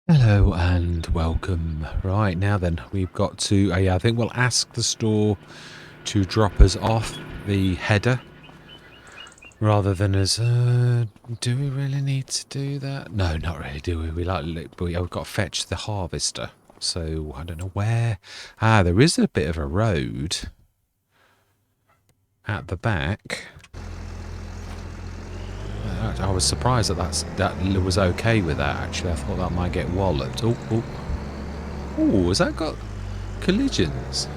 Hello and welcome. Right, now then, we've got to, yeah, I think we'll ask the store to drop us off the header rather than us, do we really need to do that? No, not really, do we? We've got to fetch the harvester. So, I don't know where. Ah, there is a bit of a road at the back. I was surprised that was okay with that, actually. I thought that might get walloped. Oh, has that got collisions?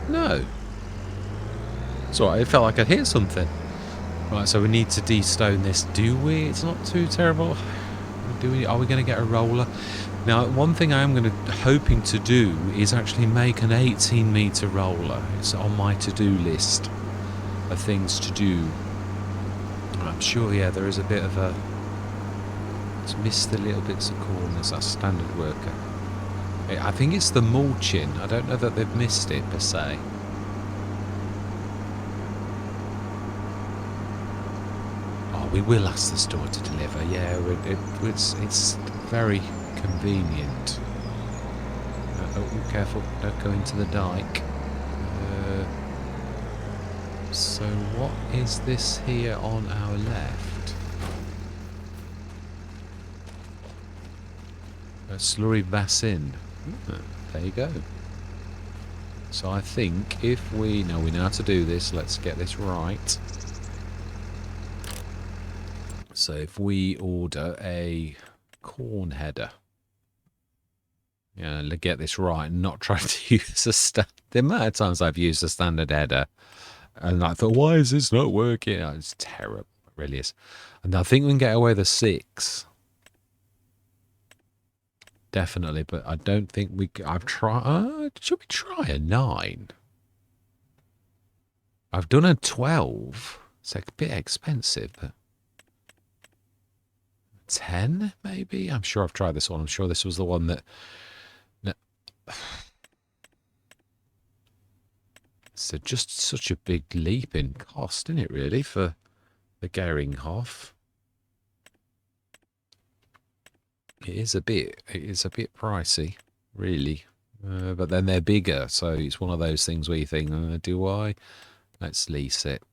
No. It's alright, it felt like I'd hit something. Right, so we need to de-stone this, do we? It's not too terrible. Are we going to get a roller? Now, one thing I am hoping to do is actually make an 18 metre roller. It's on my to-do list of things to do. I'm sure, yeah, there is a bit of a... It's missed the little bits of corners, that's standard worker. I think it's the mulching. I don't know that they've missed it, per se. We will ask the store to deliver. Yeah, it's very convenient. Oh, careful! Don't go into the dike. So what is this here on our left? A slurry basin. There you go. So I think if we know how to do this, let's get this right. So if we order a corn header, yeah, get this right and not try to use the amount of times I've used a standard header, and I thought, why is this not working? Oh, it's terrible, it really is. And I think we can get away with a 6, definitely, but I don't think I've tried. Should we try a 9? I've done a 12. It's a bit expensive, but 10 maybe. I'm sure I've tried this one. I'm sure this was the one that. It's just such a big leap in cost, isn't it, really, for the Geringhof? It is a bit pricey, really. But then they're bigger, so it's one of those things where you think, do I? Let's lease it.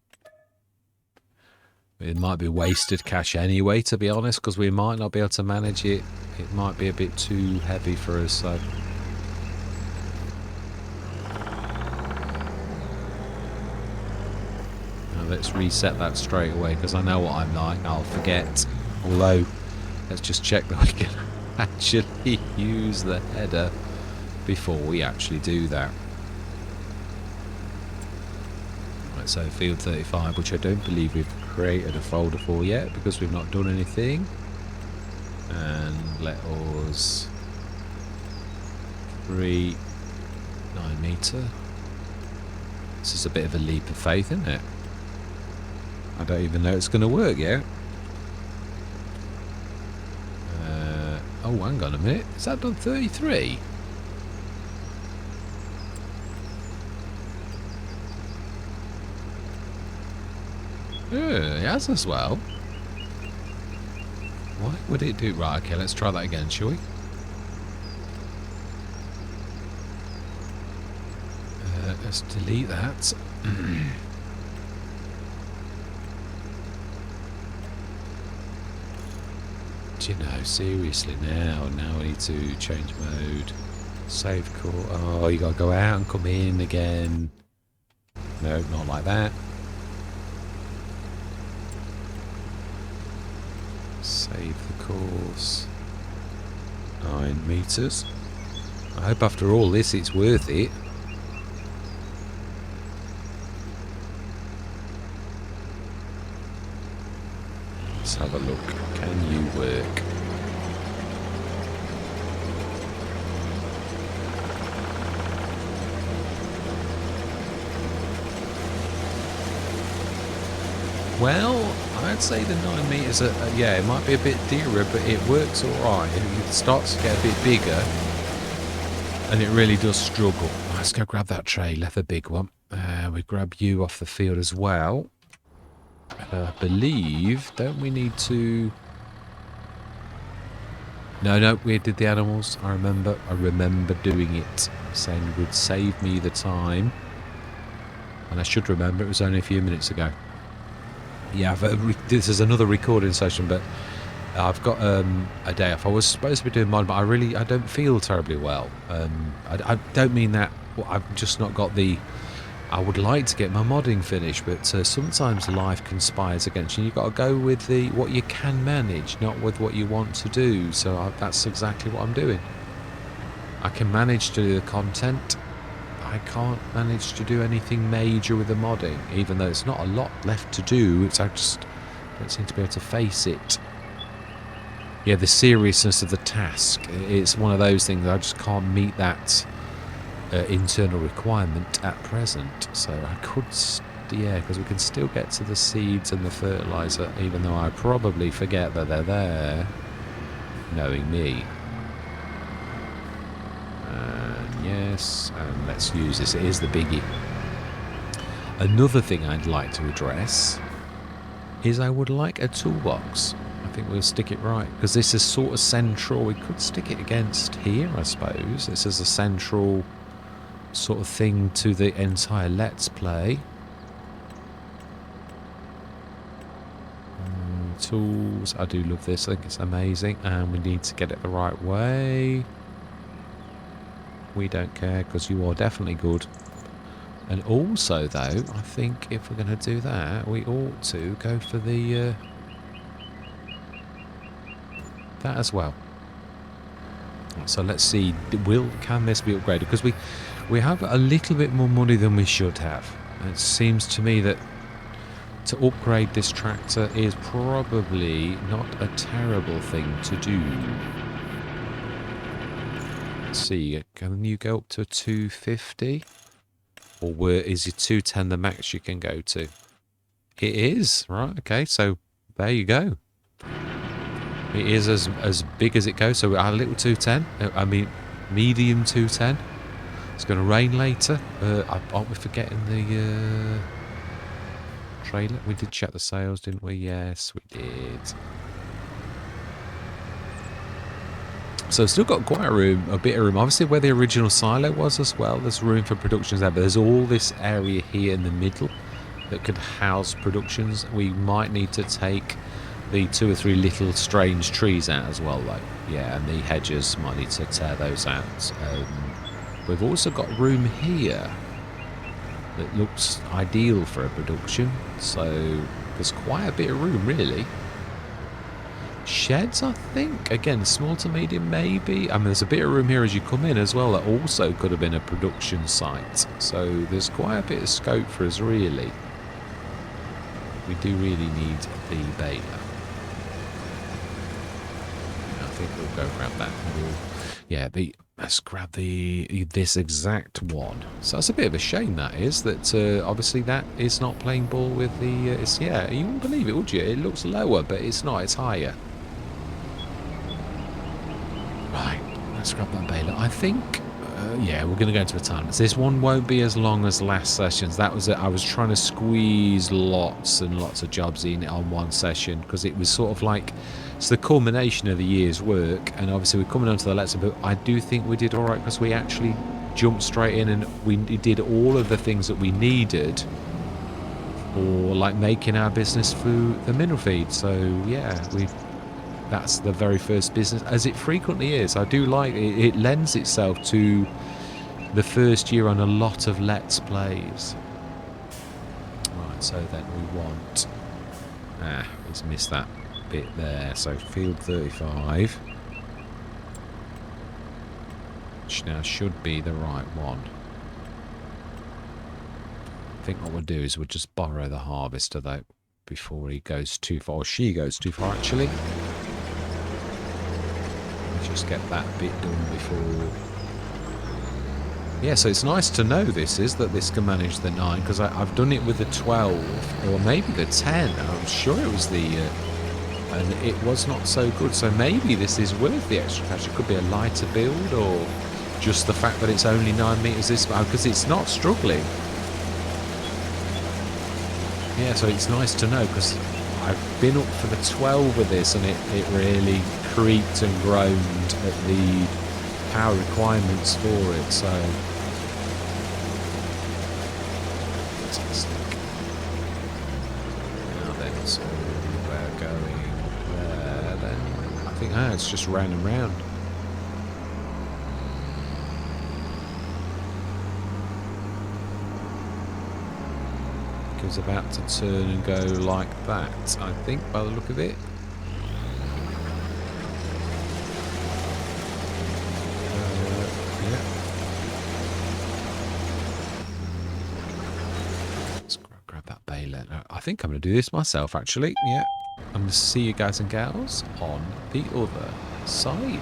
It might be wasted cash anyway, to be honest, because we might not be able to manage it. It might be a bit too heavy for us, so... Let's reset that straight away, because I know what I'm like. I'll forget. Although, let's just check that we can actually use the header before we actually do that. Right, so field 35, which I don't believe we've created a folder for yet, because we've not done anything. And let us... 9 metre. This is a bit of a leap of faith, isn't it? I don't even know it's going to work yet. Oh, hang on a minute. Is that done 33? It has as well. Why would it do... Right, okay, let's try that again, shall we? Let's delete that. You know, seriously, now I need to change mode. Save call. Oh, you gotta go out and come in again. No, not like that. Save the course. 9 meters. I hope after all this it's worth it. Let's have a look. Can you work? Well, I'd say the 9 meters are, yeah, it might be a bit dearer, but it works alright. It starts to get a bit bigger, and it really does struggle. Let's go grab that tray, leather big one. We grab you off the field as well. I believe, don't we need to... No, we did the animals. I remember doing it, saying it would save me the time. And I should remember, it was only a few minutes ago. Yeah, this is another recording session, but I've got a day off. I was supposed to be doing mine, but I don't feel terribly well. I don't mean that. Well, I've just not got the. I would like to get my modding finished, but sometimes life conspires against you. You've got to go with what you can manage, not with what you want to do. So that's exactly what I'm doing. I can manage to do the content. I can't manage to do anything major with the modding, even though it's not a lot left to do. I just don't seem to be able to face it. Yeah, the seriousness of the task. It's one of those things I just can't meet that internal requirement at present. So I could, yeah, because we can still get to the seeds and the fertilizer, even though I probably forget that they're there, knowing me. And yes, and let's use this. It is the biggie. Another thing I'd like to address is I would like a toolbox. I think we'll stick it right, because this is sort of central. We could stick it against here, I suppose. This is a central sort of thing to the entire Let's Play. Tools. I do love this. I think it's amazing, and we need to get it the right way. We don't care, because you are definitely good. And also, though, I think if we're going to do that, we ought to go for the that as well. So let's see, can this be upgraded? Because we have a little bit more money than we should have. It seems to me that to upgrade this tractor is probably not a terrible thing to do. Let's see, can you go up to 250? Or is your 210 the max you can go to? It is, right, okay, so there you go. It is as big as it goes, so our little 210, I mean medium 210. It's going to rain later. Aren't we forgetting the trailer? We did check the sales, didn't we? Yes, we did. So still got quite a bit of room. Obviously where the original silo was as well, there's room for productions there, but there's all this area here in the middle that could house productions. We might need to take the 2 or 3 little strange trees out as well, though. Yeah, and the hedges might need to tear those out. We've also got room here that looks ideal for a production, so there's quite a bit of room, really. Sheds, I think, again, small to medium, maybe. I mean, there's a bit of room here as you come in as well that also could have been a production site, so there's quite a bit of scope for us, really. We do really need the baler. I think we'll go grab that. Yeah, let's grab this exact one. So that's a bit of a shame, that is, that obviously that is not playing ball with the. Yeah, you wouldn't believe it, would you? It looks lower, but it's not. It's higher. Right, let's grab that baler. I think. Yeah, we're going to go into retirements. This one won't be as long as last sessions. That was it. I was trying to squeeze lots and lots of jobs in on one session because it was sort of like it's the culmination of the year's work. And obviously we're coming on to the lesson, but I do think we did all right because we actually jumped straight in and we did all of the things that we needed for like making our business through the mineral feed. So yeah, that's the very first business, as it frequently is. I do like it. It lends itself to the first year on a lot of Let's Plays. Right, so then we want... let's miss that bit there. So field 35. Which now should be the right one. I think what we'll do is we'll just borrow the harvester, though, before he goes too far. Or she goes too far, actually. Just get that bit done before. Yeah, so it's nice to know that this can manage the 9, because I've done it with the 12 or maybe the 10. I'm sure it was the and it was not so good. So maybe this is worth the extra cash. It could be a lighter build, or just the fact that it's only 9 meters this way, because it's not struggling. Yeah, so it's nice to know, because I've been up for the 12 with this, and it really creaked and groaned at the power requirements for it, so fantastic. Now then, so we're going there then. I think it's just round and round. It was about to turn and go like that, I think, by the look of it. I think I'm going to do this myself, actually. Yeah. I'm going to see you guys and gals on the other side.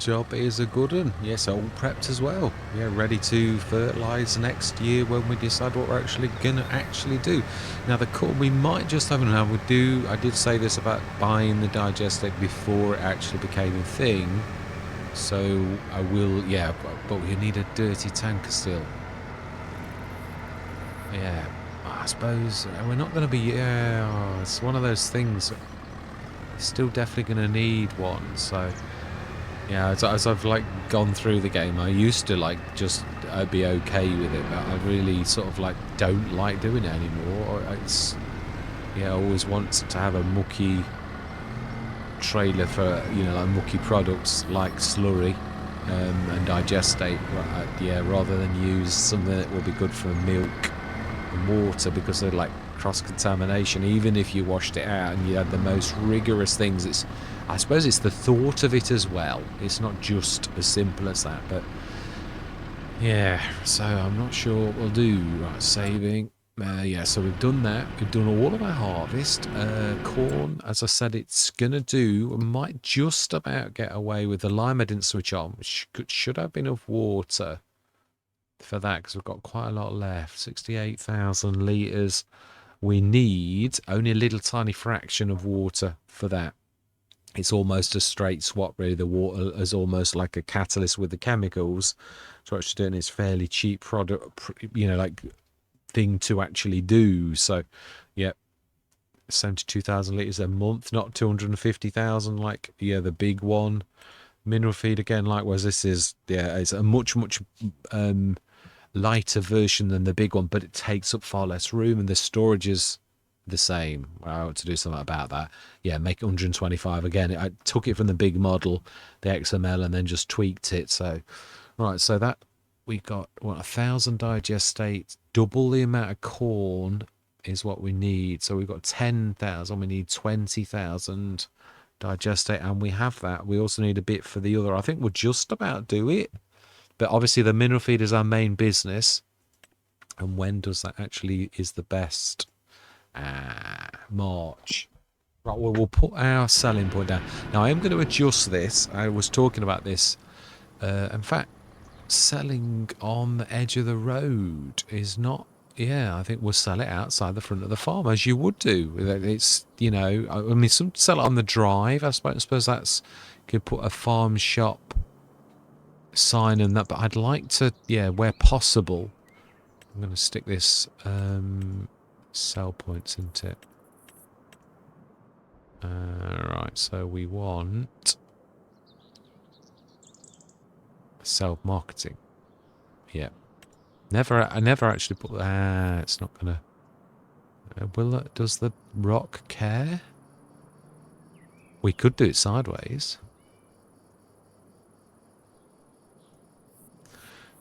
job is a good one. Yes, all prepped as well. Yeah, ready to fertilise next year when we decide what we're actually gonna do. Now the core we might just have now we do. I did say this about buying the digestate before it actually became a thing. So I will, yeah, but we need a dirty tanker still. Yeah, I suppose we're not going to be. Yeah, it's one of those things. Still definitely going to need one. So yeah, as I've like gone through the game, I used to like just be okay with it, but I really sort of like don't like doing it anymore. It's yeah, I always want to have a mucky trailer for like mucky products like slurry and digestate. Yeah, rather than use something that will be good for milk and water because they're like cross-contamination. Even if you washed it out and you had the most rigorous things, I suppose it's the thought of it as well. It's not just as simple as that, but yeah, so I'm not sure what we'll do. Right, saving. Yeah, so we've done that. We've done all of our harvest. Corn, as I said, it's going to do. We might just about get away with the lime I didn't switch on, which should have enough water for that because we've got quite a lot left. 68,000 litres. We need only a little tiny fraction of water for that. It's almost a straight swap, really. The water is almost like a catalyst with the chemicals. So what you're doing is fairly cheap product, like thing to actually do. So, yeah, 72,000 litres a month, not 250,000 like, yeah, the big one. Mineral feed again, likewise, this is, yeah, it's a much lighter version than the big one, but it takes up far less room and the storage is the same. I want to do something about that. Yeah, make it 125 again. I took it from the big model, the XML, and then just tweaked it. So, right, so that we got 1,000 digestate, double the amount of corn is what we need. So we've got 10,000. We need 20,000 digestate, and we have that. We also need a bit for the other. I think we'll just about do it. But obviously the mineral feed is our main business. And when does that actually is the best? March. Right, well, we'll put our selling point down. Now, I am going to adjust this. I was talking about this. In fact, selling on the edge of the road is not... Yeah, I think we'll sell it outside the front of the farm, as you would do. It's, I mean, some sell it on the drive. I suppose that's... Could put a farm shop sign and that, but I'd like to, yeah, where possible, I'm going to stick this sell points into it. Right, so we want self-marketing. Yeah. I never actually put it's not going to... does the rock care? We could do it sideways.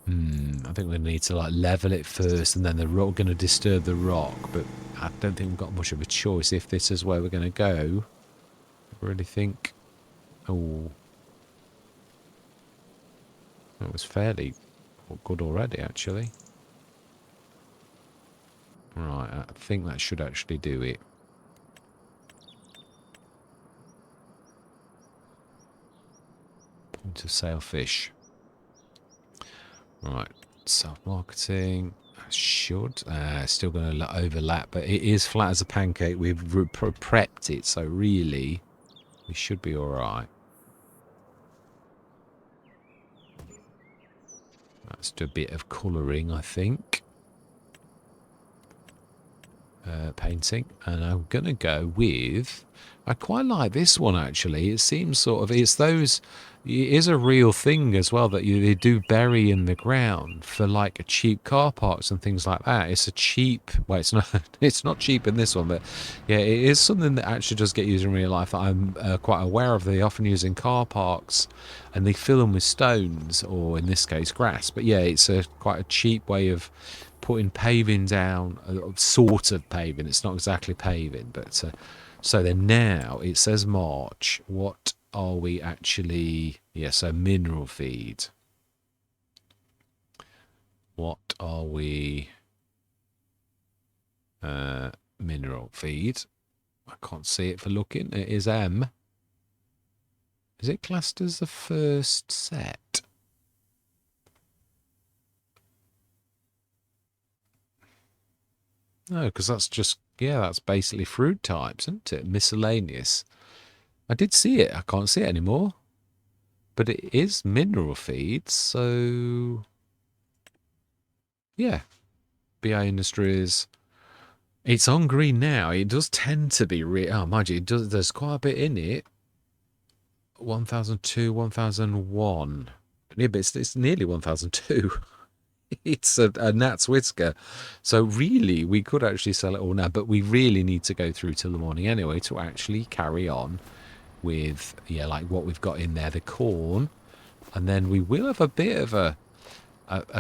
I think we need to like level it first and then the rock going to disturb the rock, but I don't think we've got much of a choice if this is where we're going to go. I really think... Oh, that was fairly good already, actually. Right, I think that should actually do it. Point of sale fish. Right, self-marketing. Should. Still going to overlap, but it is flat as a pancake. We've prepped it, so really, we should be all right. Let's do a bit of colouring, I think. Painting. And I'm going to go with... I quite like this one, actually. It seems sort of... It's those... It is a real thing as well that they do bury in the ground for like a cheap car parks and things like that. It's a cheap... Well, it's not, it's not cheap in this one, but yeah, it is something that actually does get used in real life that I'm quite aware of. They often use in car parks and they fill them with stones or in this case grass. But yeah, it's quite a cheap way of putting paving down, sort of paving. It's not exactly paving, but so then now it says March. What are we actually? Yeah, so mineral feed. What are we? Mineral feed. I can't see it for looking. It is M. Is it classed as the first set? No, because that's just, yeah, that's basically fruit types, isn't it? Miscellaneous. I did see it. I can't see it anymore. But it is mineral feeds, so... Yeah. BI Industries. It's on green now. It does tend to be... oh, mind you, there's quite a bit in it. 1002, 1001. Yeah, but it's nearly 1002. It's a Nat's whisker. So really, we could actually sell it all now, but we really need to go through till the morning anyway to actually carry on with, yeah, like what we've got in there, the corn. And then we will have a bit of a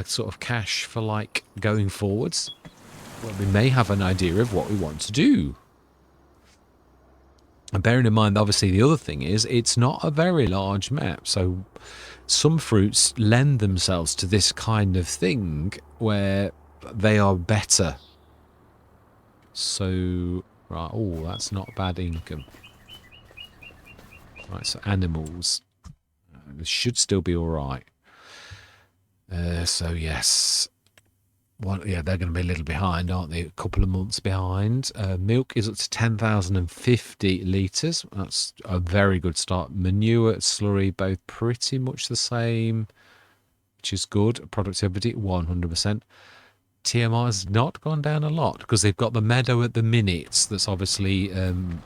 sort of cash for like going forwards. Well, we may have an idea of what we want to do. And bearing in mind, obviously, the other thing is it's not a very large map. So some fruits lend themselves to this kind of thing where they are better. So, right, oh, that's not bad income. Right, so animals. This should still be all right. So, yes. Well, yeah, they're going to be a little behind, aren't they? A couple of months behind. Milk is up to 10,050 litres. That's a very good start. Manure, slurry, both pretty much the same, which is good. Productivity, 100%. TMR has not gone down a lot because they've got the meadow at the minute that's obviously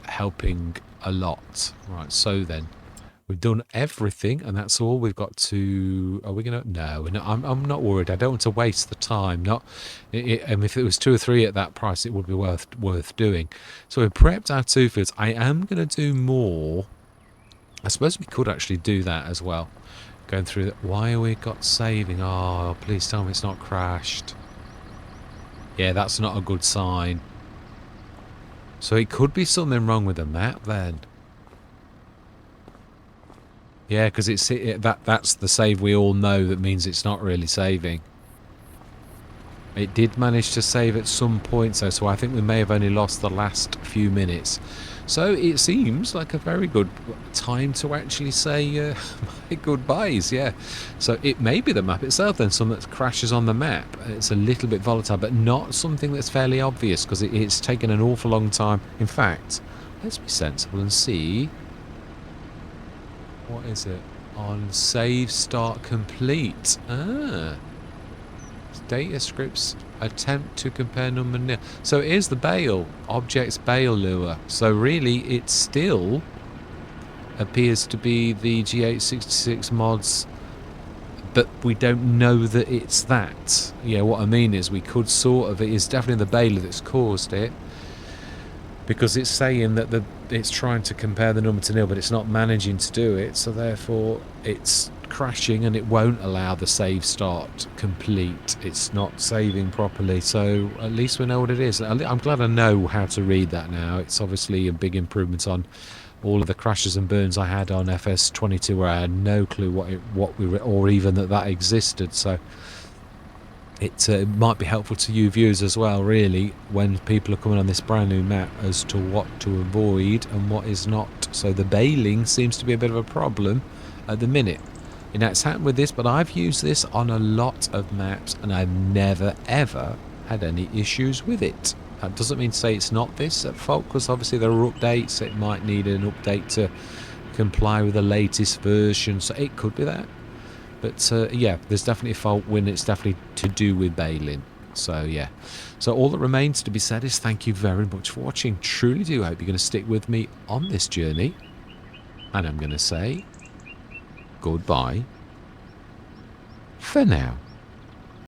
helping a lot. Right, so then we've done everything, and that's all we've got to... Are we going to... No, I'm not worried. I don't want to waste the time. If it was 2 or 3 at that price, it would be worth doing. So we've prepped our 2 fields. I am going to do more. I suppose we could actually do that as well. Going through that. Why have we got saving? Oh, please tell me it's not crashed. Yeah, that's not a good sign. So it could be something wrong with the map then. Yeah, because that's the save we all know. That means it's not really saving. It did manage to save at some point, though, so I think we may have only lost the last few minutes. So it seems like a very good time to actually say my goodbyes, yeah. So it may be the map itself then, something that crashes on the map. It's a little bit volatile, but not something that's fairly obvious, because it's taken an awful long time. In fact, let's be sensible and see... What is it? On save start complete. Data scripts attempt to compare number nil. So it is the bale. Objects bale lure. So really it still appears to be the G866 mods, but we don't know that it's that. Yeah, what I mean is we could sort of... It is definitely the baler that's caused it, because it's saying that it's trying to compare the number to nil, but it's not managing to do it, so therefore it's crashing and it won't allow the save start complete. It's not saving properly, so at least we know what it is. I'm glad I know how to read that now. It's obviously a big improvement on all of the crashes and burns I had on FS25, where I had no clue or even that existed. So it might be helpful to you viewers as well, really, when people are coming on this brand new map, as to what to avoid and what is not. So the baling seems to be a bit of a problem at the minute. You know, it's happened with this, but I've used this on a lot of maps and I've never ever had any issues with it. That doesn't mean to say it's not this at fault, because obviously there are updates. It might need an update to comply with the latest version, so it could be that. But yeah, there's definitely a fault when it's definitely to do with baling. So yeah. So all that remains to be said is thank you very much for watching. Truly do hope you're going to stick with me on this journey. And I'm going to say goodbye for now.